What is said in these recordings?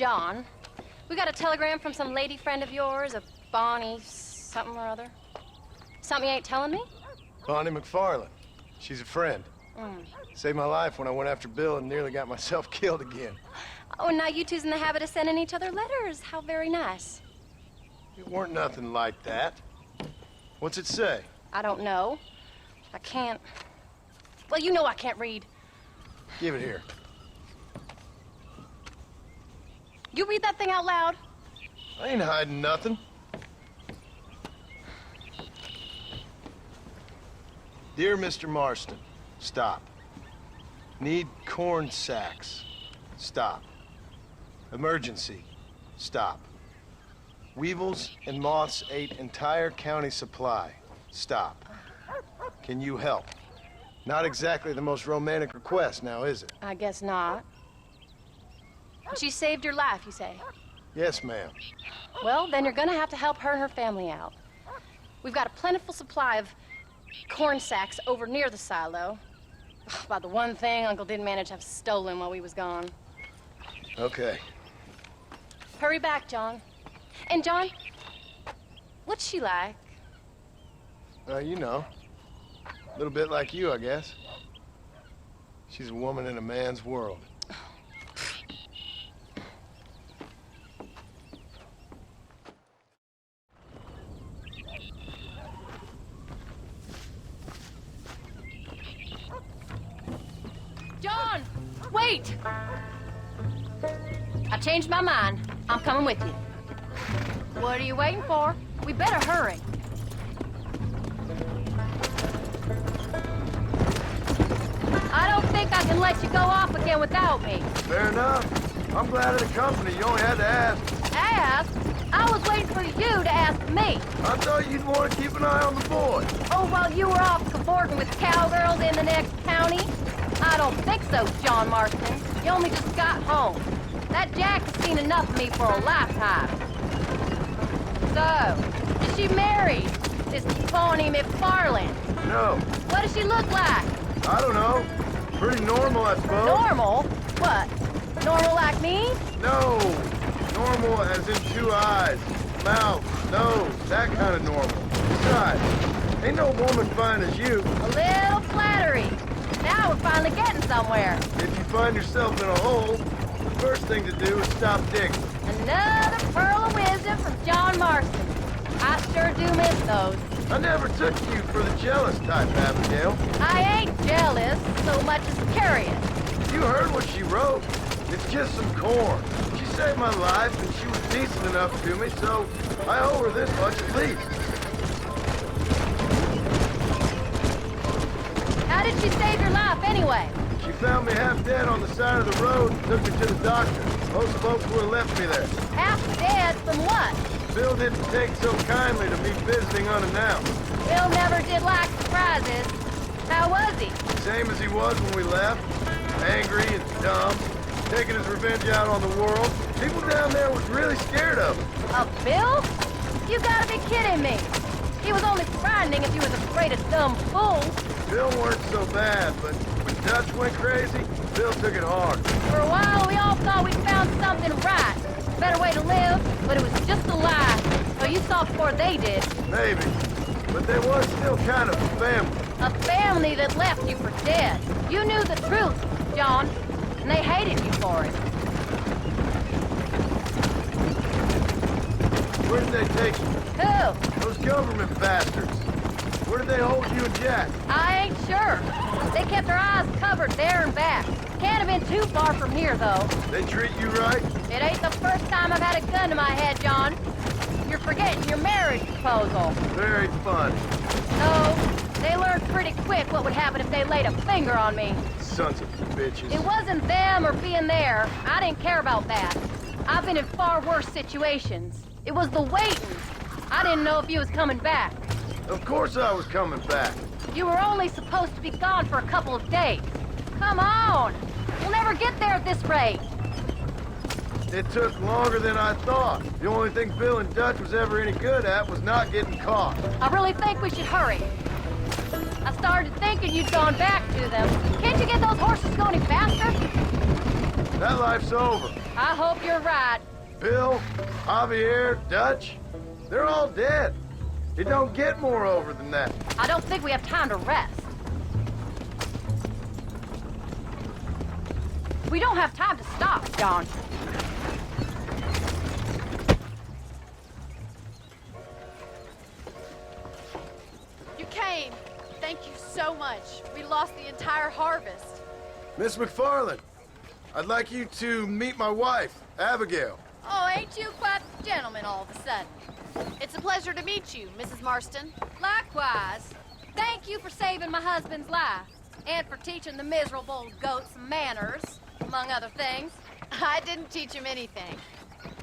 John. We got a telegram from some lady friend of yours, a Bonnie something or other. Something you ain't telling me? Bonnie McFarlane. She's a friend. Mm. Saved my life when I went after Bill and nearly got myself killed again. Oh, and now you two's in the habit of sending each other letters. How very nice. It weren't nothing like that. What's it say? I don't know. I can't... Well, you know I can't read. Give it here. You read that thing out loud? I ain't hiding nothing. Dear Mr. Marston, stop. Need corn sacks. Stop. Emergency. Stop. Weevils and moths ate entire county supply. Stop. Can you help? Not exactly the most romantic request now, is it? I guess not. She saved your life, you say? Yes, ma'am. Well, then you're gonna have to help her and her family out. We've got a plentiful supply of corn sacks over near the silo. About the one thing Uncle didn't manage to have stolen while we was gone. Okay. Hurry back, John. And John, what's she like? You know. A little bit like you, I guess. She's a woman in a man's world. John, wait! I changed my mind. I'm coming with you. What are you waiting for? We better hurry. I don't think I can let you go off again without me. Fair enough. I'm glad of the company. You only had to ask. Ask? I was waiting for you to ask me. I thought you'd want to keep an eye on the boy. Oh, while you were off cavorting with cowgirls in the next county? I don't think so, John Marston. You only just got home. That Jack has seen enough of me for a lifetime. So, is she married? This Bonnie McFarlane? No. What does she look like? I don't know. Pretty normal, I suppose. Normal? What? Normal like me? No. Normal as in 2 eyes, mouth, nose, that kind of normal. Besides, ain't no woman fine as you. A little flattery. Now we're finally getting somewhere. If you find yourself in a hole, the first thing to do is stop digging. Another pearl of wisdom from John Marston. I sure do miss those. I never took you for the jealous type, Abigail. I ain't jealous so much as curious. You heard what she wrote. It's just some corn. She saved my life, and she was decent enough to me, so I owe her this much at least. How did she save your life, anyway? She found me half dead on the side of the road and took me to the doctor. Most folks would have left me there. Half dead from what? Bill didn't take so kindly to me visiting unannounced. Bill never did like surprises. How was he? Same as he was when we left. Angry and dumb. Taking his revenge out on the world. People down there was really scared of him. Of Bill? You gotta be kidding me. He was only frightening if you was afraid of dumb fools. Bill weren't so bad, but when Dutch went crazy, Bill took it hard. For a while, we all thought we'd found something right. Better way to live, but it was just a lie. So you saw before they did. Maybe. But there was still kind of a family. A family that left you for dead. You knew the truth, John, and they hated you for it. Where did they take you? Who? Those government bastards. Where did they hold you and Jack? I ain't sure. They kept their eyes covered there and back. Can't have been too far from here, though. They treat you right? It ain't the first time I've had a gun to my head, John. You're forgetting your marriage proposal. Very fun. No, they learned pretty quick what would happen if they laid a finger on me. Sons of bitches. It wasn't them or being there. I didn't care about that. I've been in far worse situations. It was the waiting. I didn't know if you was coming back. Of course I was coming back. You were only supposed to be gone for a couple of days. Come on! We'll never get there at this rate. It took longer than I thought. The only thing Bill and Dutch was ever any good at was not getting caught. I really think we should hurry. I started thinking you'd gone back to them. Can't you get those horses going any faster? That life's over. I hope you're right. Bill, Javier, Dutch, they're all dead. It don't get more over than that. I don't think we have time to rest. We don't have time to stop, John. You came. Thank you so much. We lost the entire harvest. Miss McFarland, I'd like you to meet my wife, Abigail. Oh, ain't you quite the gentleman all of a sudden? It's a pleasure to meet you, Mrs. Marston. Likewise. Thank you for saving my husband's life. And for teaching the miserable goat some manners, among other things. I didn't teach him anything.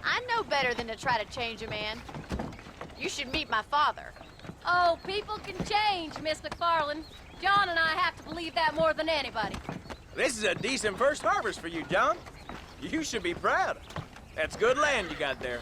I know better than to try to change a man. You should meet my father. Oh, people can change, Miss McFarland. John and I have to believe that more than anybody. This is a decent first harvest for you, John. You should be proud. That's good land you got there.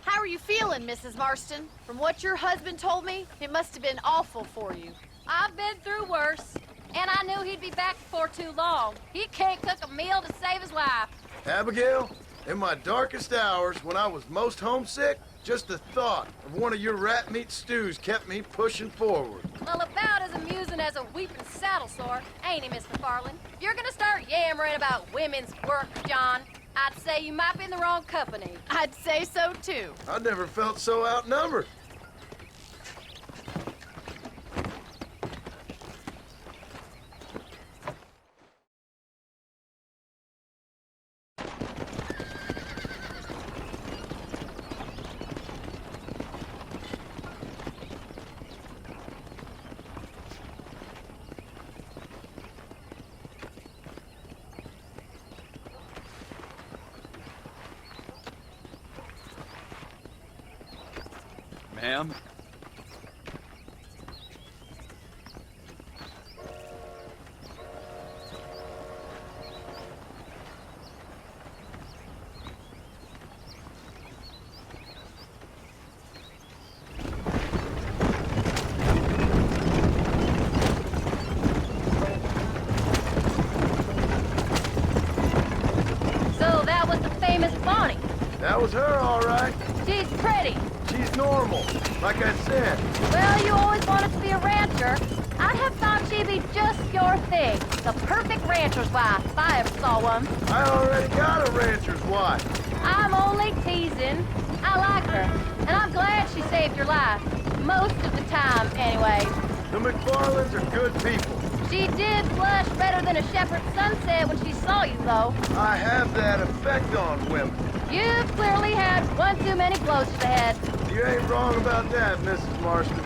How are you feeling, Mrs. Marston? From what your husband told me, it must have been awful for you. I've been through worse, and I knew he'd be back before too long. He can't cook a meal to save his life. Abigail, in my darkest hours, when I was most homesick, just the thought of one of your rat meat stews kept me pushing forward. Well, about as amusing as a weeping saddle sore, ain't he, Miss McFarland? If you're gonna start yammering about women's work, John, I'd say you might be in the wrong company. I'd say so, too. I never felt so outnumbered. Ma'am? So that was the famous Bonnie. That was her, all right. She's pretty. She's normal, like I said. Well, you always wanted to be a rancher. I'd have thought she'd be just your thing. The perfect rancher's wife, if I ever saw one. I already got a rancher's wife. I'm only teasing. I like her, and I'm glad she saved your life. Most of the time, anyway. The McFarlands are good people. She did blush better than a shepherd's sunset when she saw you, though. I have that effect on women. You've clearly had one too many blows to the head. You ain't wrong about that, Mrs. Marston.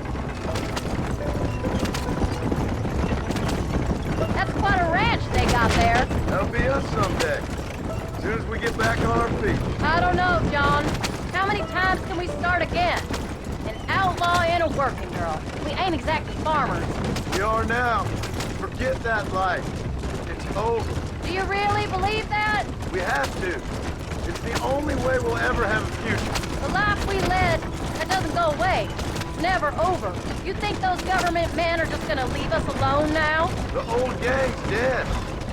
That's quite a ranch they got there. That'll be us someday. As soon as we get back on our feet. I don't know, John. How many times can we start again? An outlaw and a working girl. We ain't exactly farmers. We are now. Forget that life. It's over. Do you really believe that? We have to. It's the only way we'll ever have a future. The life we led, that doesn't go away. It's never over. You think those government men are just gonna leave us alone now? The old gang's dead.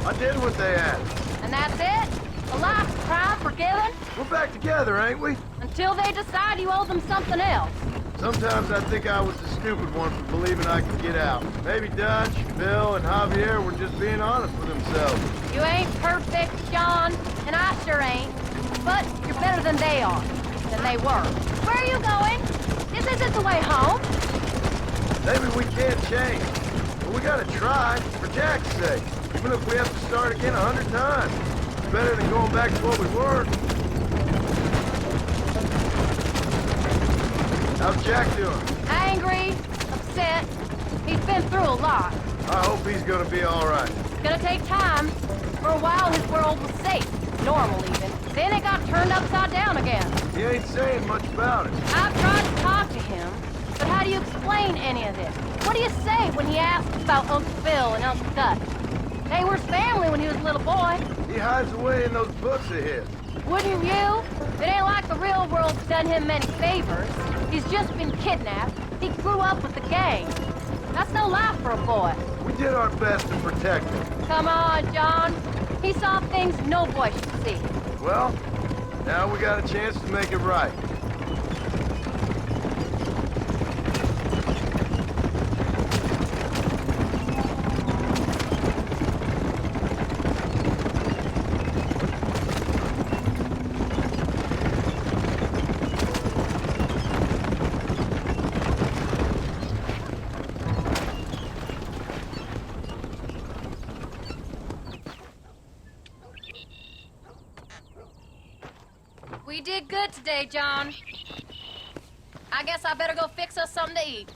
I did what they asked. And that's it? A life of crime forgiven? We're back together, ain't we? Until they decide you owe them something else. Sometimes I think I was the stupid one for believing I could get out. Maybe Dutch, Bill, and Javier were just being honest with themselves. You ain't perfect, John, and I sure ain't. But you're better than they are. Than they were. Where are you going? This isn't the way home. Maybe we can't change. But we gotta try, for Jack's sake. Even if we have to start again 100 times. It's better than going back to what we were. How's Jack doing? Angry, upset. He's been through a lot. I hope he's gonna be all right. It's gonna take time. For a while, his world was safe. Normal, even. Then it got turned upside down again. He ain't saying much about it. I've tried to talk to him, but how do you explain any of this? What do you say when he asks about Uncle Phil and Uncle Dutch? They were his family when he was a little boy. He hides away in those books of his. Wouldn't you? It ain't like the real world's done him many favors. He's just been kidnapped. He grew up with the gang. That's no life for a boy. We did our best to protect him. Come on, John. He saw things no boy should see. Well, now we got a chance to make it right. We did good today, John. I guess I better go fix us something to eat.